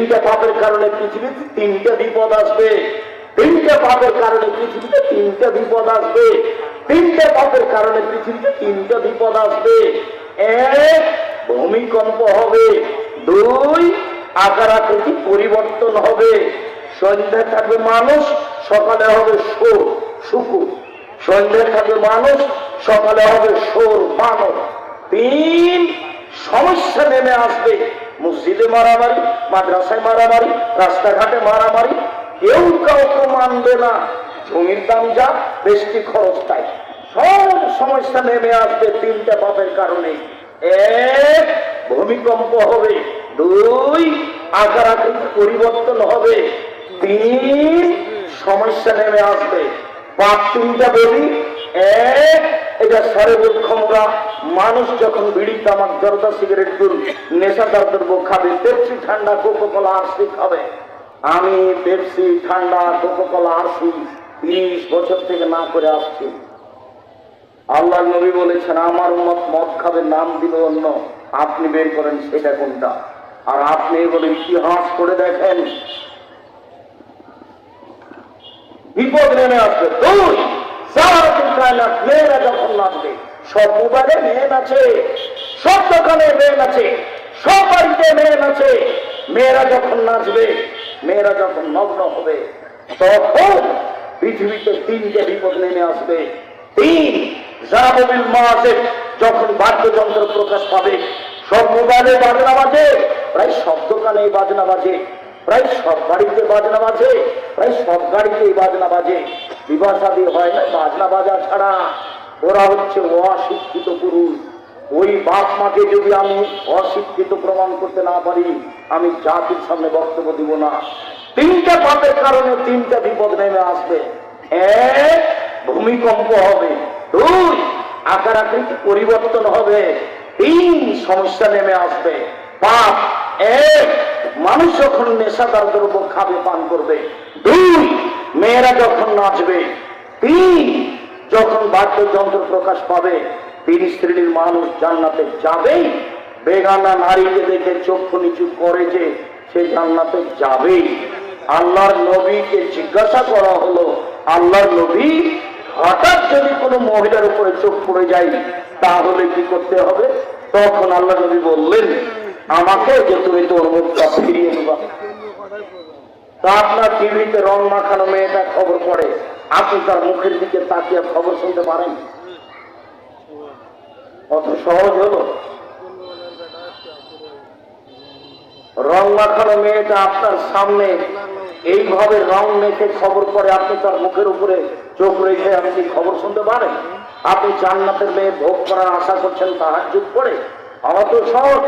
তিনটা পাপের কারণে পৃথিবীতে তিনটা বিপদ আসবে। তিনটা পাপের কারণে পৃথিবীতে তিনটা বিপদ আসবে। তিনটা পাপের কারণে পৃথিবীতে তিনটা বিপদ আসবে। এক, ভূমিকম্প হবে। দুই, আকার আকৃতি পরিবর্তন হবে। সন্ধ্যায় থাকবে মানুষ, সকালে হবে শুকুর। সন্ধ্যায় থাকবে মানুষ, সকালে হবে মানব। তিন, সমস্যা নেমে আসবে। মসজিদে মারামারি, মাদ্রাসায় মারামারি, রাস্তাঘাটে মারামারি, কেউ কাউকে মানবে না। জমির দাম যা, বেশি খরচ তাই। সব সমস্যা নেমে আসবে তিনটা পাপের কারণে। এক, ভূমিকম্প হবে। দুই, আকার আকৃতি পরিবর্তন হবে। তিন, সমস্যা নেমে আসবে। পাপ তিনটা বলি। এক, এটা সরেবুল খমরা, মানুষ যখন বিড়ি তামাক জর্দা সিগারেট গুল নেশাদার দ্রব্য খাবে, পেপসি ঠান্ডা কোকোকোলা আরসি খাবে। আমি পেপসি ঠান্ডা কোকোকোলা আরসি 30 বছর থেকে না করে আসছি। আল্লাহ নবী বলেছেন আমার উম্মত মদ খাবে, নাম দিল অন্য, আপনি বের করেন সেটা কোনটা। আর আপনি বলে ইতিহাস করে দেখেন, বিপদ নেমে আসবে। দুই, মেয়েরা যখন নাচবে, সব মোবাইলে মেয়ে নাচে, সব দোকানে মেয়ে নাচে, সব বাড়িতে মেয়ে নাচে। মেয়েরা যখন নাচবে, মেয়েরা যখন নগ্ন হবে, তখন পৃথিবীতে তিনটে বিপদ নেমে আসবে। তিন, জারাবিল মাসিক, যখন বাদ্যযন্ত্র প্রকাশ পাবে, সব মোবাইলে বাজনা বাজে, প্রায় সব দোকানে বাজনা বাজে, প্রায় সব বাড়িতে বাজনা বাজে, প্রায় সব গাড়িতেই বাজনা বাজে। বিবাহ শাদী হয় না বাজনা বাজা ছাড়া। ওরা হচ্ছে অশিক্ষিত পুরুষ। ওই বাপ মাকে যদি আমি অশিক্ষিত প্রমাণ করতে না পারি, আমি জাতির সামনে বক্তব্য দিব না। তিনটা পাপের কারণে তিনটা বিপদ নেমে আসবে। এক, ভূমিকম্প হবে। দুই, আকার আকৃতি পরিবর্তন হবে। তিন, সমস্যা নেমে আসবে। পাপ এক, মানুষ যখন নেশাদার দ্রব্য খাবে, পান করবে। দুই, মেয়েরা যখন নাচবে। তিন, যখন বাদ্যযন্ত্র প্রকাশ পাবে। তিন শ্রেণীর মানুষ জান্নাতে যাবেই। বেগানা নারীকে দেখে চক্ষু নিচু করে যে সে জান্নাতে যাবেই। আল্লাহর নবীকে জিজ্ঞাসা করা হলো, আল্লাহর নবী, হঠাৎ যদি কোনো মহিলার উপরে চোখ পড়ে যায় তাহলে কি করতে হবে? তখন আল্লাহ নবী বললেন, আমাকে যে তুমি তোর মুখটা ফিরিয়ে দেবা। তা আপনার টিভিতে রং মাখানো মেয়েটা খবর পড়ে, আপনি তার মুখের দিকে তাকিয়ে খবর শুনতে পারেন? অত সহজ হলো? রং মাখানো মেয়েটা আপনার সামনে এইভাবে রং মেখে খবর পড়ে, আপনি তার মুখের উপরে চোখ রেখে আপনি খবর শুনতে পারেন? আপনি জান্নাতের মেয়ে ভোগ করার আশা করছেন তাহাজ্জুদ পড়ে? অত সহজ